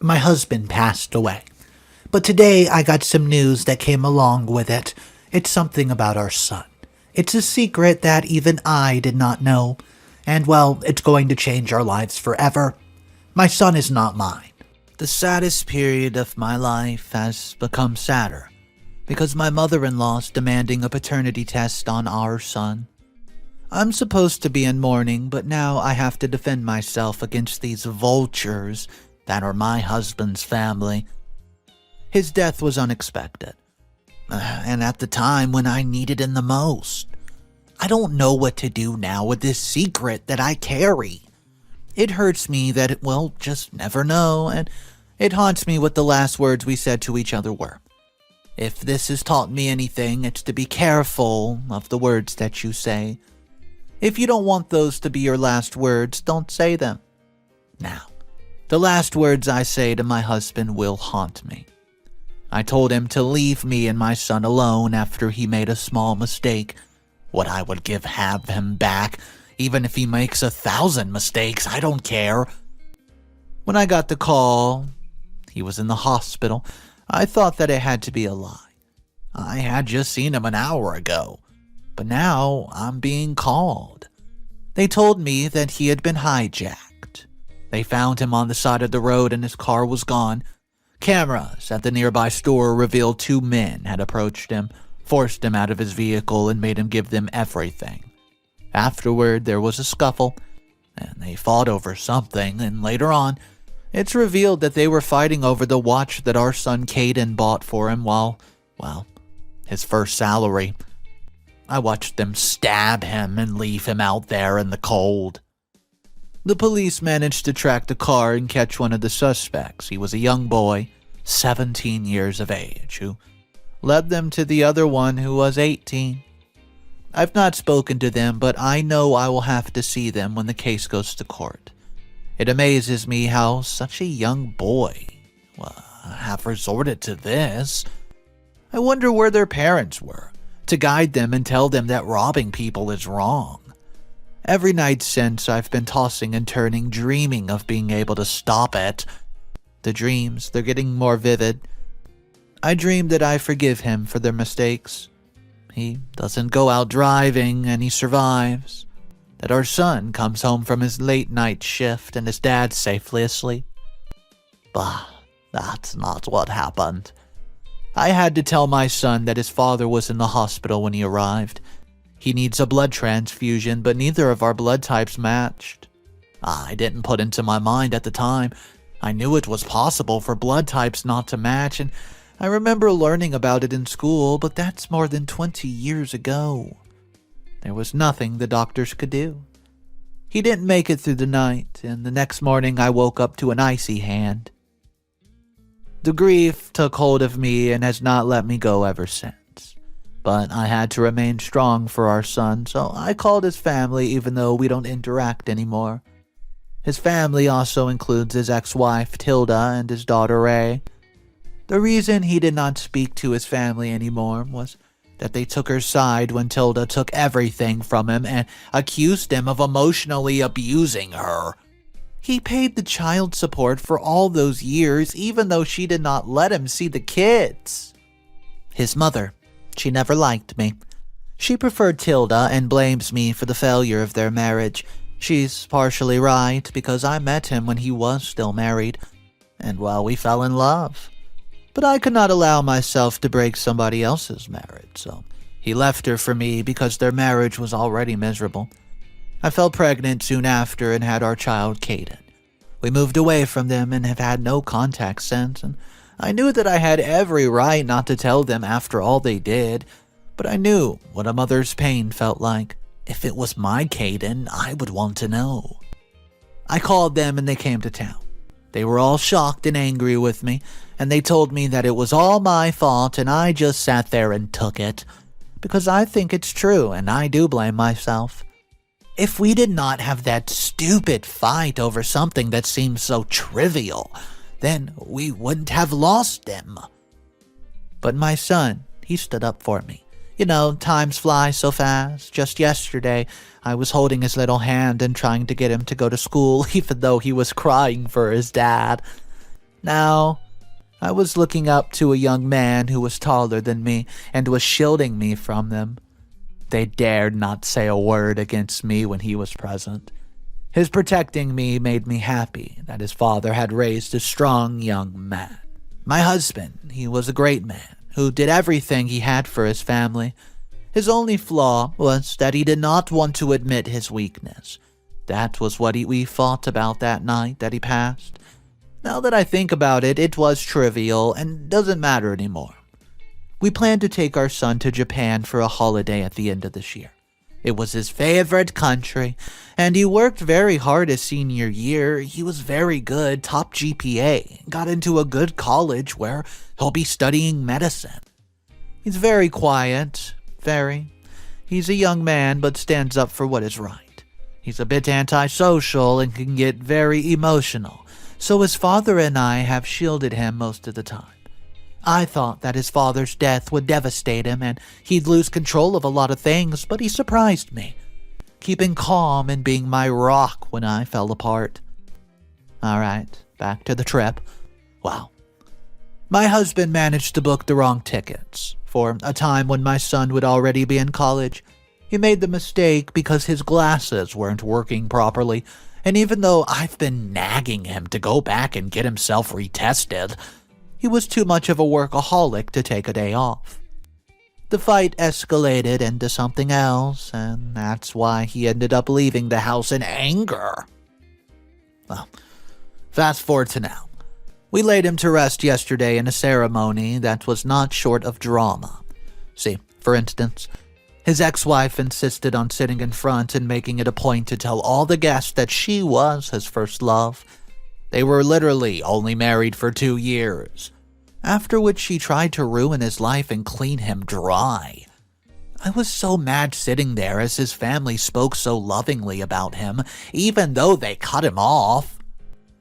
My husband passed away. But today I got some news that came along with it. It's something about our son. It's a secret that even I did not know. And well, it's going to change our lives forever. My son is not mine. The saddest period of my life has become sadder because my mother-in-law's demanding a paternity test on our son. I'm supposed to be in mourning, but now I have to defend myself against these vultures that are my husband's family. His death was unexpected, and at the time when I needed him the most. I don't know what to do now with this secret that I carry. It hurts me that it will just never know, and it haunts me what the last words we said to each other were. If this has taught me anything, it's to be careful of the words that you say. If you don't want those to be your last words, don't say them. Now, the last words I say to my husband will haunt me. I told him to leave me and my son alone after he made a small mistake. What I would have him back, even if he makes 1,000 mistakes, I don't care. When I got the call, he was in the hospital. I thought that it had to be a lie. I had just seen him an hour ago, but now I'm being called. They told me that he had been hijacked. They found him on the side of the road and his car was gone. Cameras at the nearby store revealed 2 men had approached him, forced him out of his vehicle, and made him give them everything. Afterward, there was a scuffle, and they fought over something, and later on, it's revealed that they were fighting over the watch that our son Kayden bought for him his first salary. I watched them stab him and leave him out there in the cold. The police managed to track the car and catch one of the suspects. He was a young boy, 17 years of age, who led them to the other one who was 18. I've not spoken to them, but I know I will have to see them when the case goes to court. It amazes me how such a young boy have resorted to this. I wonder where their parents were to guide them and tell them that robbing people is wrong. Every night since, I've been tossing and turning, dreaming of being able to stop it. The dreams, they're getting more vivid. I dream that I forgive him for their mistakes. He doesn't go out driving and he survives. That our son comes home from his late night shift and his dad's safely asleep. But that's not what happened. I had to tell my son that his father was in the hospital when he arrived. He needs a blood transfusion, but neither of our blood types matched. I didn't put into my mind at the time. I knew it was possible for blood types not to match, and I remember learning about it in school, but that's more than 20 years ago. There was nothing the doctors could do. He didn't make it through the night, and the next morning I woke up to an icy hand. The grief took hold of me and has not let me go ever since. But I had to remain strong for our son, so I called his family even though we don't interact anymore. His family also includes his ex-wife Tilda and his daughter Ray. The reason he did not speak to his family anymore was that they took her side when Tilda took everything from him and accused him of emotionally abusing her. He paid the child support for all those years, even though she did not let him see the kids. His mother, she never liked me. She preferred Tilda and blames me for the failure of their marriage. She's partially right because I met him when he was still married, and we fell in love. But I could not allow myself to break somebody else's marriage, so he left her for me because their marriage was already miserable. I fell pregnant soon after and had our child Kayden. We moved away from them and have had no contact since, and I knew that I had every right not to tell them after all they did, but I knew what a mother's pain felt like. If it was my Kayden, I would want to know. I called them and they came to town. They were all shocked and angry with me, and they told me that it was all my fault and I just sat there and took it, because I think it's true and I do blame myself. If we did not have that stupid fight over something that seems so trivial, then we wouldn't have lost him. But my son, he stood up for me. You know, times fly so fast. Just yesterday, I was holding his little hand and trying to get him to go to school, even though he was crying for his dad. Now, I was looking up to a young man who was taller than me and was shielding me from them. They dared not say a word against me when he was present. His protecting me made me happy that his father had raised a strong young man. My husband, he was a great man who did everything he had for his family. His only flaw was that he did not want to admit his weakness. That was what we fought about that night that he passed. Now that I think about it, it was trivial and doesn't matter anymore. We planned to take our son to Japan for a holiday at the end of this year. It was his favorite country, and he worked very hard his senior year. He was very good, top GPA, got into a good college where he'll be studying medicine. He's very quiet, very. He's a young man, but stands up for what is right. He's a bit antisocial and can get very emotional, so his father and I have shielded him most of the time. I thought that his father's death would devastate him and he'd lose control of a lot of things, but he surprised me, keeping calm and being my rock when I fell apart. Alright, back to the trip. Wow. My husband managed to book the wrong tickets for a time when my son would already be in college. He made the mistake because his glasses weren't working properly, and even though I've been nagging him to go back and get himself retested, he was too much of a workaholic to take a day off. The fight escalated into something else, and that's why he ended up leaving the house in anger. Well, fast forward to now. We laid him to rest yesterday in a ceremony that was not short of drama. See, for instance, his ex-wife insisted on sitting in front and making it a point to tell all the guests that she was his first love. They were literally only married for 2 years, after which she tried to ruin his life and clean him dry. I was so mad sitting there as his family spoke so lovingly about him, even though they cut him off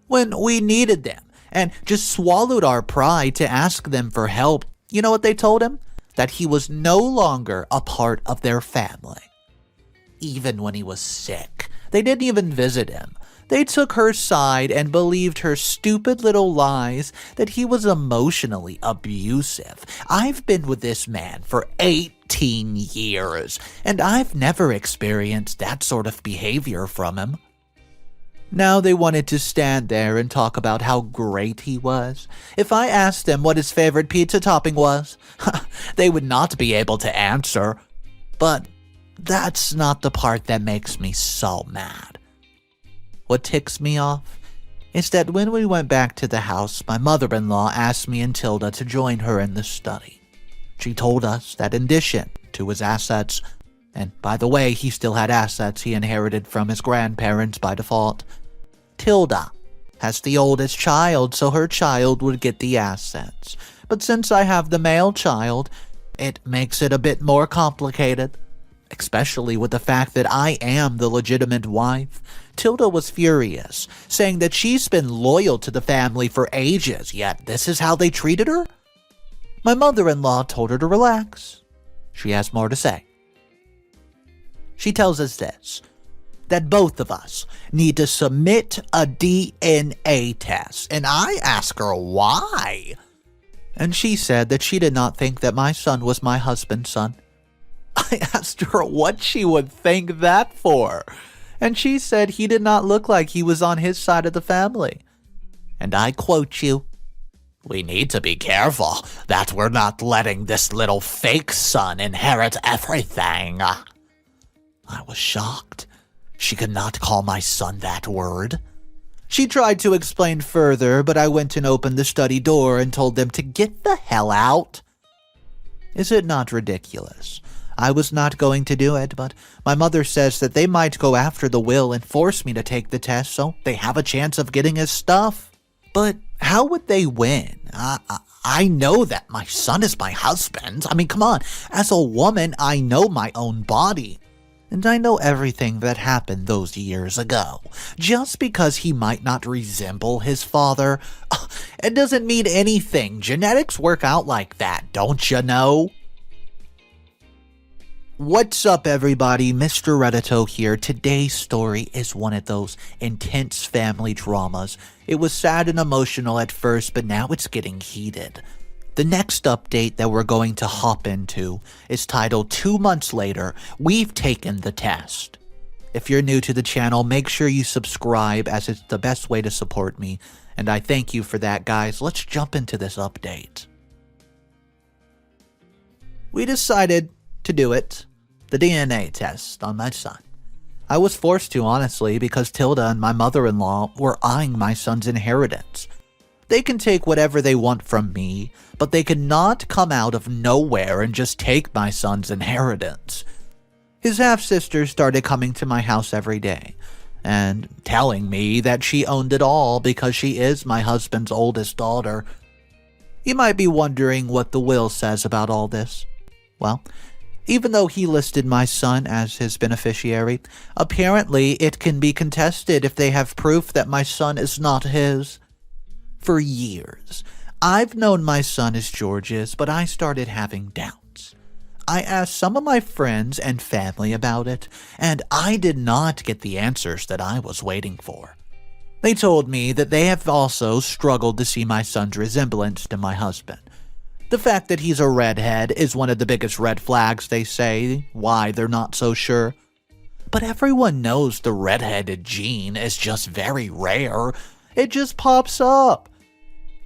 when we needed them, and just swallowed our pride to ask them for help. You know what they told him? That he was no longer a part of their family. Even when he was sick, they didn't even visit him. They took her side and believed her stupid little lies that he was emotionally abusive. I've been with this man for 18 years, and I've never experienced that sort of behavior from him. Now they wanted to stand there and talk about how great he was. If I asked them what his favorite pizza topping was, they would not be able to answer. But that's not the part that makes me so mad. What ticks me off is that when we went back to the house, my mother-in-law asked me and Tilda to join her in the study. She told us that in addition to his assets, and by the way, he still had assets he inherited from his grandparents by default, Tilda has the oldest child, so her child would get the assets. But since I have the male child, it makes it a bit more complicated, especially with the fact that I am the legitimate wife. Tilda was furious, saying that she's been loyal to the family for ages, yet this is how they treated her? My mother-in-law told her to relax. She has more to say. She tells us this, that both of us need to submit a DNA test, and I ask her why. And she said that she did not think that my son was my husband's son. I asked her what she would think that for, and she said he did not look like he was on his side of the family. And I quote you, "We need to be careful that we're not letting this little fake son inherit everything." I was shocked. She could not call my son that word. She tried to explain further, but I went and opened the study door and told them to get the hell out. Is it not ridiculous? I was not going to do it, but my mother says that they might go after the will and force me to take the test so they have a chance of getting his stuff. But how would they win? I know that my son is my husband. I mean, come on. As a woman, I know my own body. And I know everything that happened those years ago. Just because he might not resemble his father, it doesn't mean anything. Genetics work out like that, don't you know? What's up, everybody? Mr. Reddito here. Today's story is one of those intense family dramas. It was sad and emotional at first, but now it's getting heated. The next update that we're going to hop into is titled 2 months later, we've taken the test. If you're new to the channel, make sure you subscribe as it's the best way to support me, and I thank you for that, guys. Let's jump into this update. We decided to do it, the DNA test on my son. I was forced to, honestly, because Tilda and my mother-in-law were eyeing my son's inheritance. They can take whatever they want from me, but they cannot come out of nowhere and just take my son's inheritance. His half-sister started coming to my house every day and telling me that she owned it all because she is my husband's oldest daughter. You might be wondering what the will says about all this. Well, even though he listed my son as his beneficiary, apparently it can be contested if they have proof that my son is not his. For years, I've known my son is George's, but I started having doubts. I asked some of my friends and family about it, and I did not get the answers that I was waiting for. They told me that they have also struggled to see my son's resemblance to my husband. The fact that he's a redhead is one of the biggest red flags, they say, why they're not so sure. But everyone knows the redheaded gene is just very rare. It just pops up.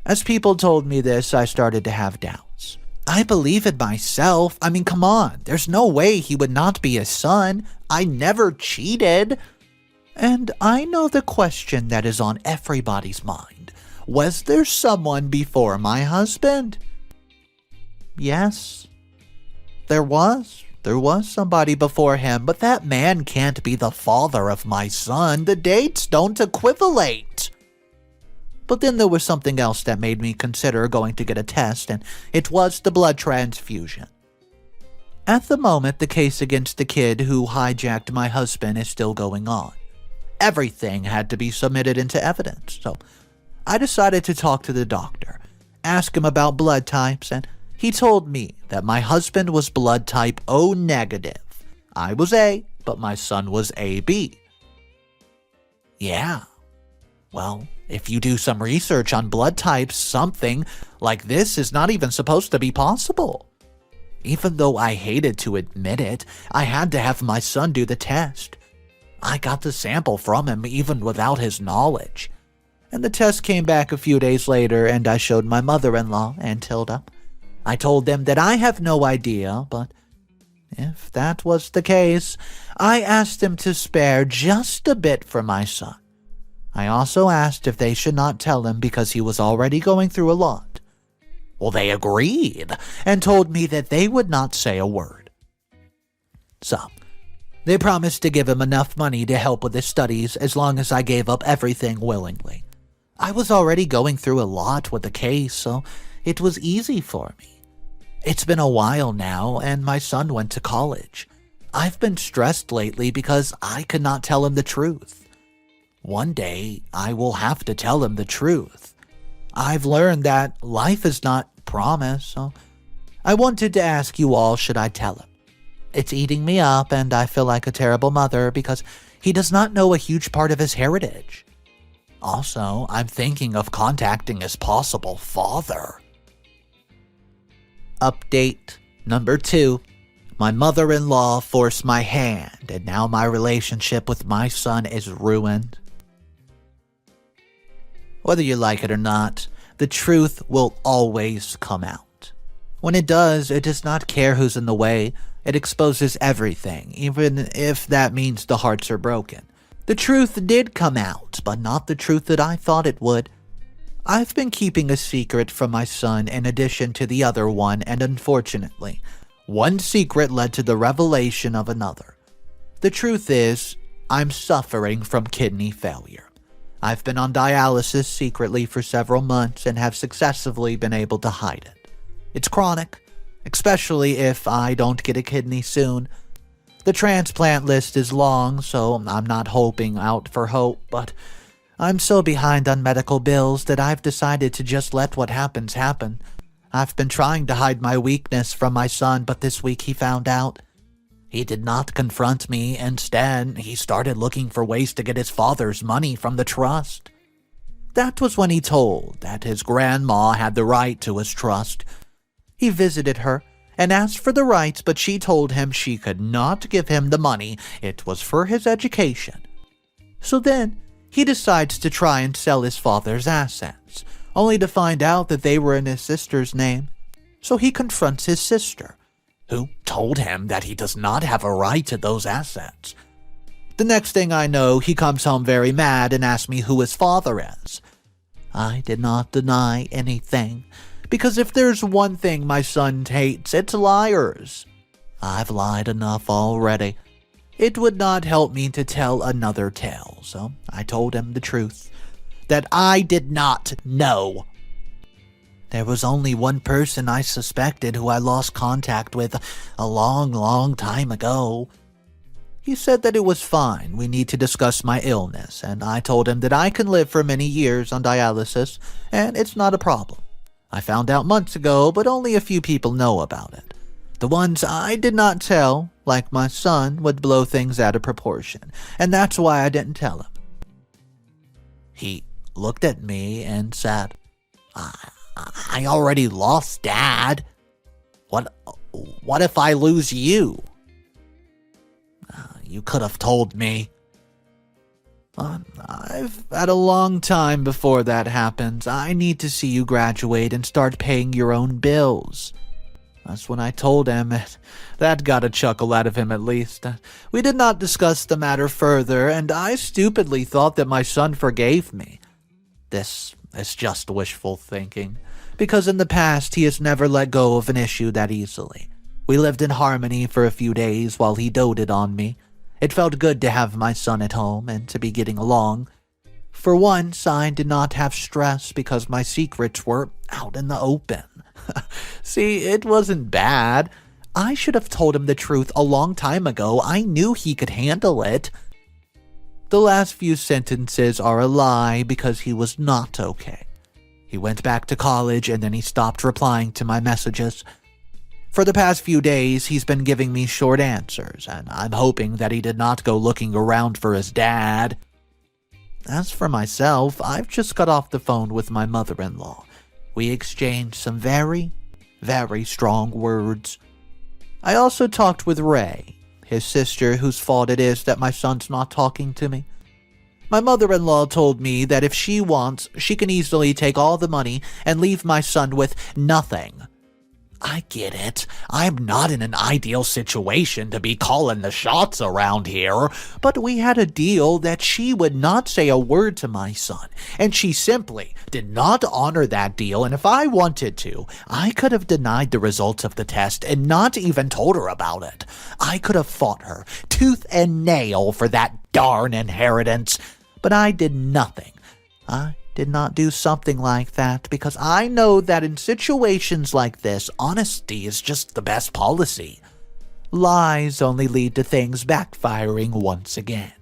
As people told me this, I started to have doubts. I believe it myself. I mean, come on. There's no way he would not be a son. I never cheated. And I know the question that is on everybody's mind. Was there someone before my husband? Yes, there was somebody before him, but that man can't be the father of my son. The dates don't equivalate. But then there was something else that made me consider going to get a test, and it was the blood transfusion. At the moment, the case against the kid who hijacked my husband is still going on. Everything had to be submitted into evidence, so I decided to talk to the doctor, ask him about blood types, and he told me that my husband was blood type O negative. I was A, but my son was AB. Yeah. Well, if you do some research on blood types, something like this is not even supposed to be possible. Even though I hated to admit it, I had to have my son do the test. I got the sample from him even without his knowledge. And the test came back a few days later, and I showed my mother-in-law and Tilda. I told them that I have no idea, but if that was the case, I asked them to spare just a bit for my son. I also asked if they should not tell him because he was already going through a lot. Well, they agreed and told me that they would not say a word. So, they promised to give him enough money to help with his studies as long as I gave up everything willingly. I was already going through a lot with the case, so it was easy for me. It's been a while now, and my son went to college. I've been stressed lately because I could not tell him the truth. One day, I will have to tell him the truth. I've learned that life is not promised, so I wanted to ask you all, should I tell him? It's eating me up, and I feel like a terrible mother because he does not know a huge part of his heritage. Also, I'm thinking of contacting his possible father. Update number 2. My mother-in-law forced my hand, and now my relationship with my son is ruined. Whether you like it or not, the truth will always come out. When it does not care who's in the way. It exposes everything, even if that means the hearts are broken. The truth did come out, but not the truth that I thought it would. I've been keeping a secret from my son in addition to the other one, and unfortunately, one secret led to the revelation of another. The truth is, I'm suffering from kidney failure. I've been on dialysis secretly for several months and have successfully been able to hide it. It's chronic, especially if I don't get a kidney soon. The transplant list is long, so I'm not hoping out for hope, but I'm so behind on medical bills that I've decided to just let what happens happen. I've been trying to hide my weakness from my son, but this week he found out. He did not confront me. Instead, he started looking for ways to get his father's money from the trust. That was when he told that his grandma had the right to his trust. He visited her and asked for the rights, but she told him she could not give him the money. It was for his education. So then, he decides to try and sell his father's assets, only to find out that they were in his sister's name. So he confronts his sister, who told him that he does not have a right to those assets. The next thing I know, he comes home very mad and asks me who his father is. I did not deny anything, because if there's one thing my son hates, it's liars. I've lied enough already. It would not help me to tell another tale, so I told him the truth, that I did not know. There was only one person I suspected who I lost contact with a long time ago. He said that it was fine, we need to discuss my illness, and I told him that I can live for many years on dialysis, and it's not a problem. I found out months ago, but only a few people know about it. The ones I did not tell, like my son, would blow things out of proportion, and that's why I didn't tell him. He looked at me and said, I already lost Dad. What if I lose you? You could have told me. I've had a long time before that happens. I need to see you graduate and start paying your own bills. That's when I told him. That got a chuckle out of him at least. We did not discuss the matter further, and I stupidly thought that my son forgave me. This is just wishful thinking, because in the past he has never let go of an issue that easily. We lived in harmony for a few days while he doted on me. It felt good to have my son at home and to be getting along. For once, I did not have stress because my secrets were out in the open. See, it wasn't bad. I should have told him the truth a long time ago. I knew he could handle it. The last few sentences are a lie because he was not okay. He went back to college and then he stopped replying to my messages. For the past few days, he's been giving me short answers, and I'm hoping that he did not go looking around for his dad. As for myself, I've just got off the phone with my mother-in-law. We exchanged some very strong words. I also talked with Ray, his sister, whose fault it is that my son's not talking to me. My mother-in-law told me that if she wants, she can easily take all the money and leave my son with nothing. I get it. I'm not in an ideal situation to be calling the shots around here, but we had a deal that she would not say a word to my son, and she simply did not honor that deal, and if I wanted to, I could have denied the results of the test and not even told her about it. I could have fought her tooth and nail for that darn inheritance, but I did nothing. I did not do something like that because I know that in situations like this, honesty is just the best policy. Lies only lead to things backfiring once again.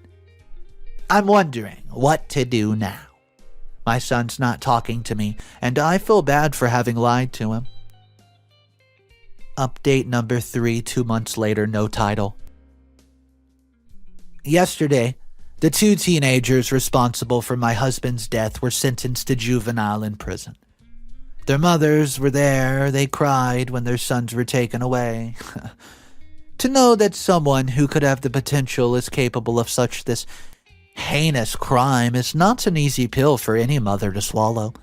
I'm wondering what to do now. My son's not talking to me, and I feel bad for having lied to him. Update number 3, 2 months later, no title. Yesterday, the 2 teenagers responsible for my husband's death were sentenced to juvenile in prison. Their mothers were there. They cried when their sons were taken away. To know that someone who could have the potential is capable of such this heinous crime is not an easy pill for any mother to swallow.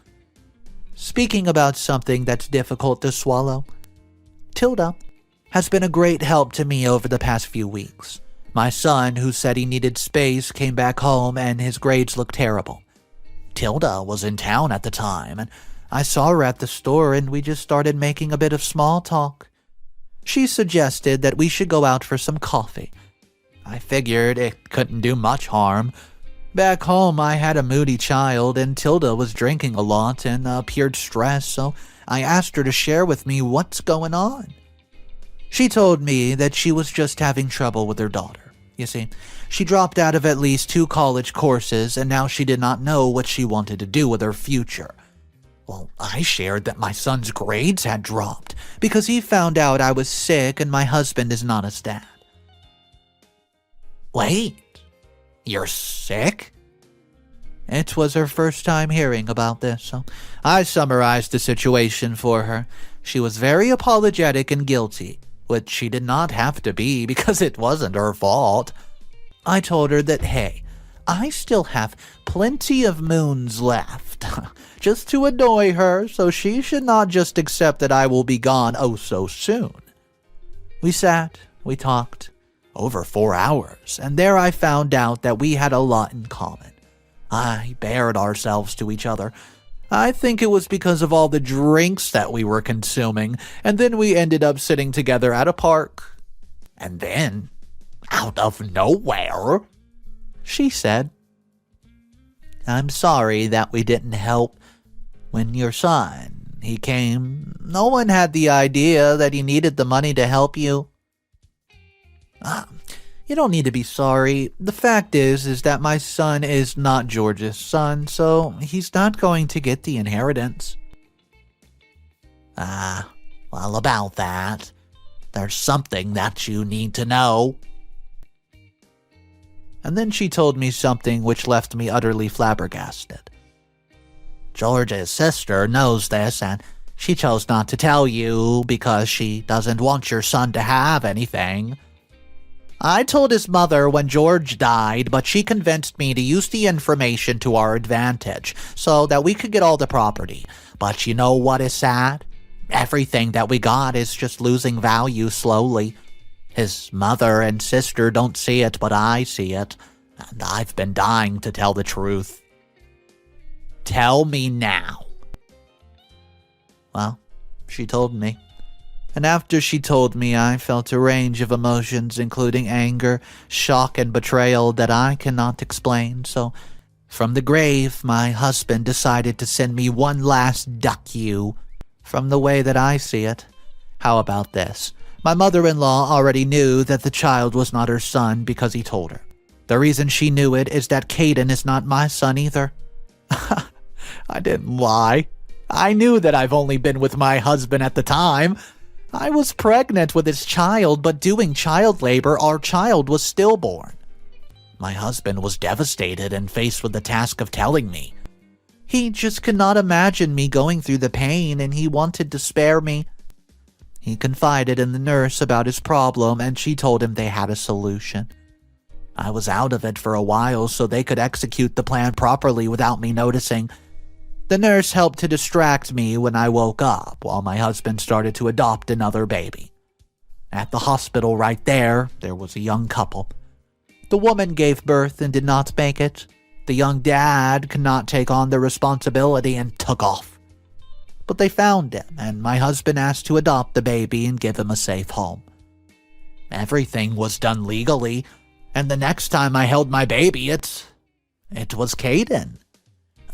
Speaking about something that's difficult to swallow, Tilda has been a great help to me over the past few weeks. My son, who said he needed space, came back home and his grades looked terrible. Tilda was in town at the time, and I saw her at the store and we just started making a bit of small talk. She suggested that we should go out for some coffee. I figured it couldn't do much harm. Back home, I had a moody child and Tilda was drinking a lot and appeared stressed, so I asked her to share with me what's going on. She told me that she was just having trouble with her daughter. You see, she dropped out of at least 2 college courses, and now she did not know what she wanted to do with her future. Well, I shared that my son's grades had dropped because he found out I was sick and my husband is not his dad. Wait, you're sick? It was her first time hearing about this, so I summarized the situation for her. She was very apologetic and guilty, which she did not have to be because it wasn't her fault. I told her that, hey, I still have plenty of moons left, just to annoy her, so she should not just accept that I will be gone oh so soon. We sat, we talked, over 4 hours, and there I found out that we had a lot in common. I bared ourselves to each other. I think it was because of all the drinks that we were consuming, and then we ended up sitting together at a park. And then, out of nowhere, she said, I'm sorry that we didn't help when your son, he came. No one had the idea that he needed the money to help you. You don't need to be sorry. The fact is that my son is not George's son, so he's not going to get the inheritance. Well, about that, there's something that you need to know. And then she told me something which left me utterly flabbergasted. George's sister knows this, and she chose not to tell you because she doesn't want your son to have anything. I told his mother when George died, but she convinced me to use the information to our advantage so that we could get all the property. But you know what is sad? Everything that we got is just losing value slowly. His mother and sister don't see it, but I see it, and I've been dying to tell the truth. Tell me now. Well, she told me. And after she told me, I felt a range of emotions, including anger, shock, and betrayal that I cannot explain. So, from the grave, my husband decided to send me one last duck you. From the way that I see it, how about this? My mother-in-law already knew that the child was not her son because he told her. The reason she knew it is that Kayden is not my son either. I didn't lie. I knew that I've only been with my husband at the time. I was pregnant with his child, but doing child labor, our child was stillborn. My husband was devastated and faced with the task of telling me. He just could not imagine me going through the pain, and he wanted to spare me. He confided in the nurse about his problem, and she told him they had a solution. I was out of it for a while so they could execute the plan properly without me noticing. The nurse helped to distract me when I woke up while my husband started to adopt another baby. At the hospital right there was a young couple. The woman gave birth and did not make it. The young dad could not take on the responsibility and took off. But they found him, and my husband asked to adopt the baby and give him a safe home. Everything was done legally, and the next time I held my baby, it was Kayden.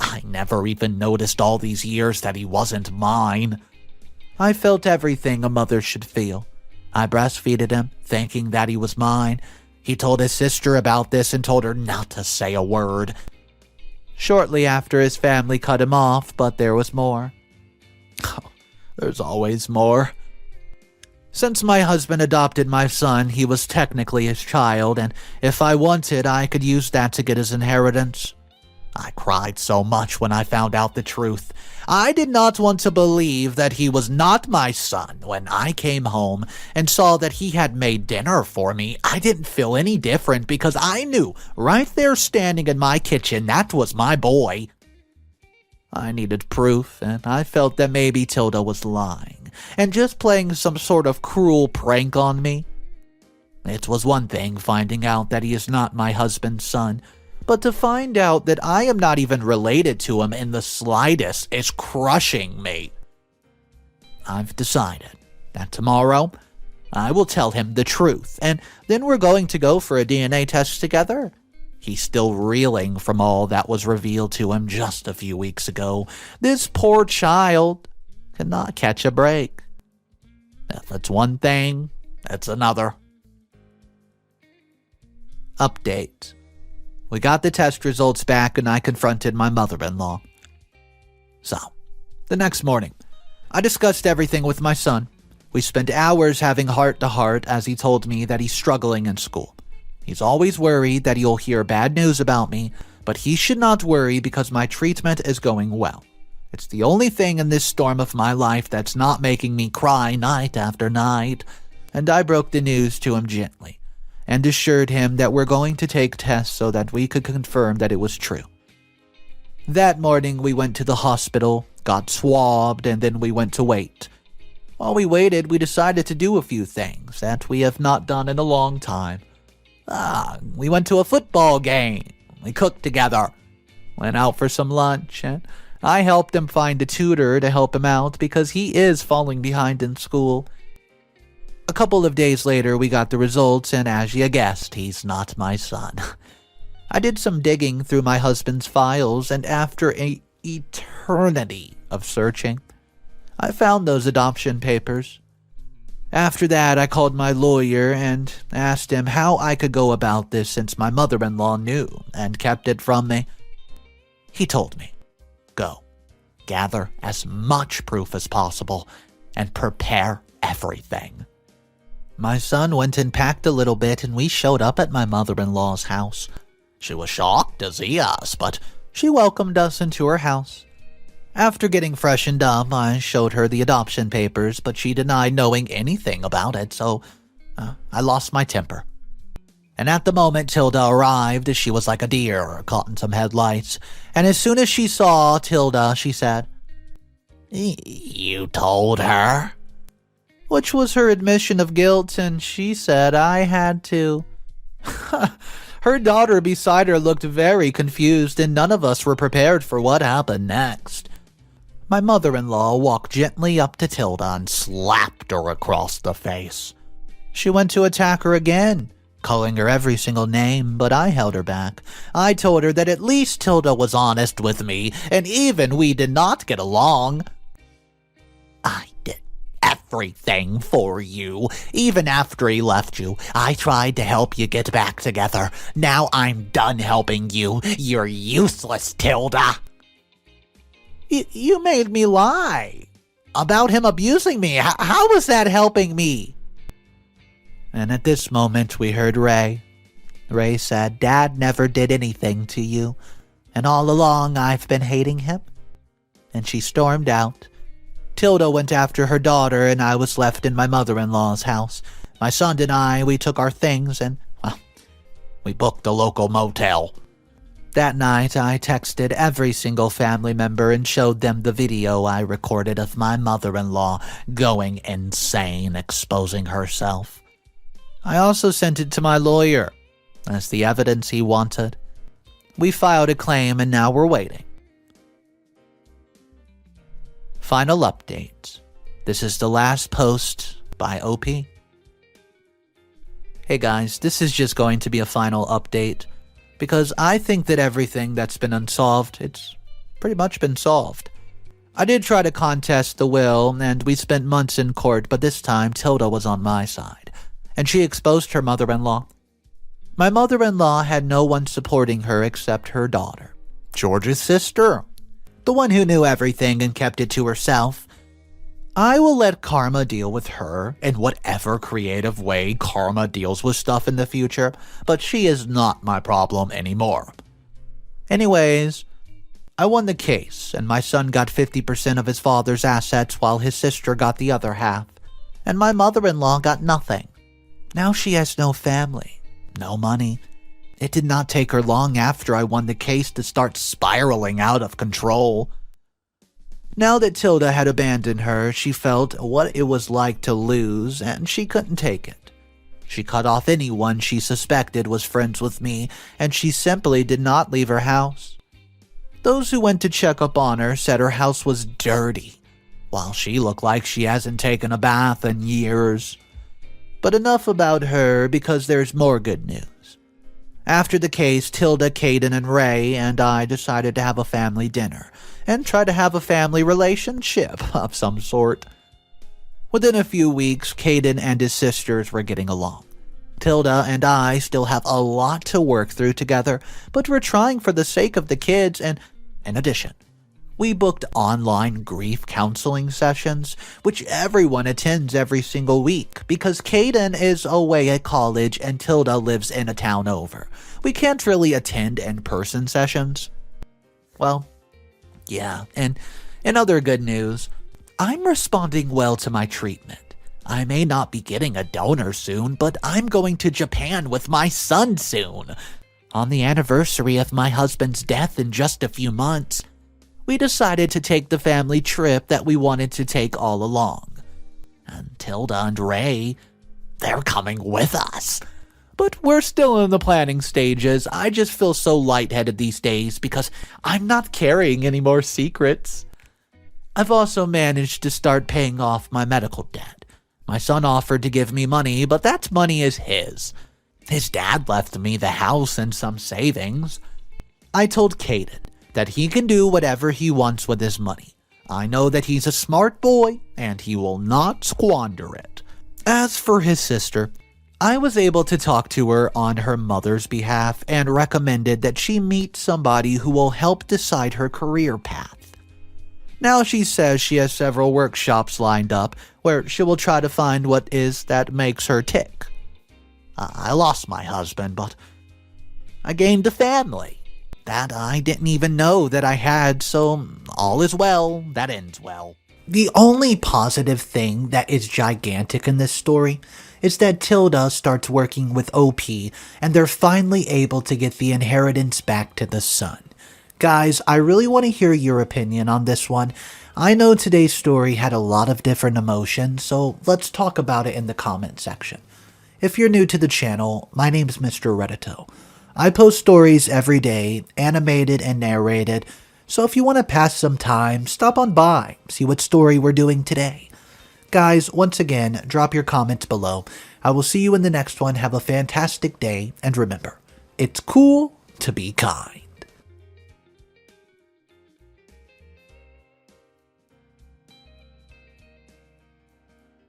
I never even noticed all these years that he wasn't mine. I felt everything a mother should feel. I breastfeeded him, thinking that he was mine. He told his sister about this and told her not to say a word. Shortly after, his family cut him off, but there was more. There's always more. Since my husband adopted my son, he was technically his child, and if I wanted, I could use that to get his inheritance. I cried so much when I found out the truth. I did not want to believe that he was not my son. When I came home and saw that he had made dinner for me, I didn't feel any different because I knew right there standing in my kitchen that was my boy. I needed proof, and I felt that maybe Tilda was lying and just playing some sort of cruel prank on me. It was one thing finding out that he is not my husband's son, but to find out that I am not even related to him in the slightest is crushing me. I've decided that tomorrow I will tell him the truth, and then we're going to go for a DNA test together. He's still reeling from all that was revealed to him just a few weeks ago. This poor child cannot catch a break. If it's one thing, it's another. Update. We got the test results back and I confronted my mother-in-law. So, the next morning, I discussed everything with my son. We spent hours having heart-to-heart as he told me that he's struggling in school. He's always worried that he'll hear bad news about me, but he should not worry because my treatment is going well. It's the only thing in this storm of my life that's not making me cry night after night." And I broke the news to him gently and assured him that we're going to take tests so that we could confirm that it was true. That morning, we went to the hospital, got swabbed, and then we went to wait. While we waited, we decided to do a few things that we have not done in a long time. We went to a football game. We cooked together. Went out for some lunch, and I helped him find a tutor to help him out because he is falling behind in school. A couple of days later, we got the results, and as you guessed, he's not my son. I did some digging through my husband's files, and after an eternity of searching, I found those adoption papers. After that, I called my lawyer and asked him how I could go about this since my mother-in-law knew and kept it from me. He told me, "Go, gather as much proof as possible, and prepare everything." My son went and packed a little bit, and we showed up at my mother-in-law's house. She was shocked to see us, but she welcomed us into her house. After getting freshened up, I showed her the adoption papers, but she denied knowing anything about it, so I lost my temper. And at the moment Tilda arrived, she was like a deer caught in some headlights, and as soon as she saw Tilda, she said, "You told her?" Which was her admission of guilt, and she said I had to. Her daughter beside her looked very confused, and none of us were prepared for what happened next. My mother-in-law walked gently up to Tilda and slapped her across the face. She went to attack her again, calling her every single name, but I held her back. I told her that at least Tilda was honest with me, and even we did not get along. "I did everything for you. Even after he left you, I tried to help you get back together. Now I'm done helping you. You're useless, Tilda." You made me lie about him abusing me. How was that helping me? And at this moment, we heard Ray. Ray said, "Dad never did anything to you, and all along I've been hating him." And she stormed out. Tilda went after her daughter, and I was left in my mother-in-law's house. My son and I, we took our things and, we booked a local motel. That night, I texted every single family member and showed them the video I recorded of my mother-in-law going insane, exposing herself. I also sent it to my lawyer as the evidence he wanted. We filed a claim, and now we're waiting. Final update. This is the last post by OP. Hey guys, this is just going to be a final update, because I think that everything that's been unsolved, it's pretty much been solved. I did try to contest the will, and we spent months in court, but this time Tilda was on my side, and she exposed her mother-in-law. My mother-in-law had no one supporting her except her daughter, George's sister, the one who knew everything and kept it to herself. I will let karma deal with her in whatever creative way karma deals with stuff in the future, but she is not my problem anymore. Anyways, I won the case, and my son got 50% of his father's assets while his sister got the other half, and my mother-in-law got nothing. Now she has no family, no money. It did not take her long after I won the case to start spiraling out of control. Now that Tilda had abandoned her, she felt what it was like to lose, and she couldn't take it. She cut off anyone she suspected was friends with me, and she simply did not leave her house. Those who went to check up on her said her house was dirty, while she looked like she hasn't taken a bath in years. But enough about her, because there's more good news. After the case, Tilda, Kayden, and Ray and I decided to have a family dinner and try to have a family relationship of some sort. Within a few weeks, Kayden and his sisters were getting along. Tilda and I still have a lot to work through together, but we're trying for the sake of the kids and, in addition, We booked online grief counseling sessions, which everyone attends every single week because Kayden is away at college and Tilda lives in a town over. We can't really attend in-person sessions. Well, yeah, and in other good news, I'm responding well to my treatment. I may not be getting a donor soon, but I'm going to Japan with my son soon. On the anniversary of my husband's death in just a few months, we decided to take the family trip that we wanted to take all along. And Tilda and Ray, they're coming with us. But we're still in the planning stages. I just feel so lightheaded these days because I'm not carrying any more secrets. I've also managed to start paying off my medical debt. My son offered to give me money, but that money is his. His dad left me the house and some savings. I told Kayden that he can do whatever he wants with his money. I know that he's a smart boy, and he will not squander it. As for his sister, I was able to talk to her on her mother's behalf and recommended that she meet somebody who will help decide her career path. Now she says she has several workshops lined up where she will try to find what is that makes her tick. I lost my husband, but I gained a family that I didn't even know that I had, so all is well that ends well. The only positive thing that is gigantic in this story is that Tilda starts working with OP and they're finally able to get the inheritance back to the son. Guys, I really want to hear your opinion on this one. I know today's story had a lot of different emotions, so let's talk about it in the comment section. If you're new to the channel, my name's Mr. Reddito. I post stories every day, animated and narrated, so if you want to pass some time, stop on by, see what story we're doing today. Guys, once again, drop your comments below. I will see you in the next one. Have a fantastic day, and remember, it's cool to be kind.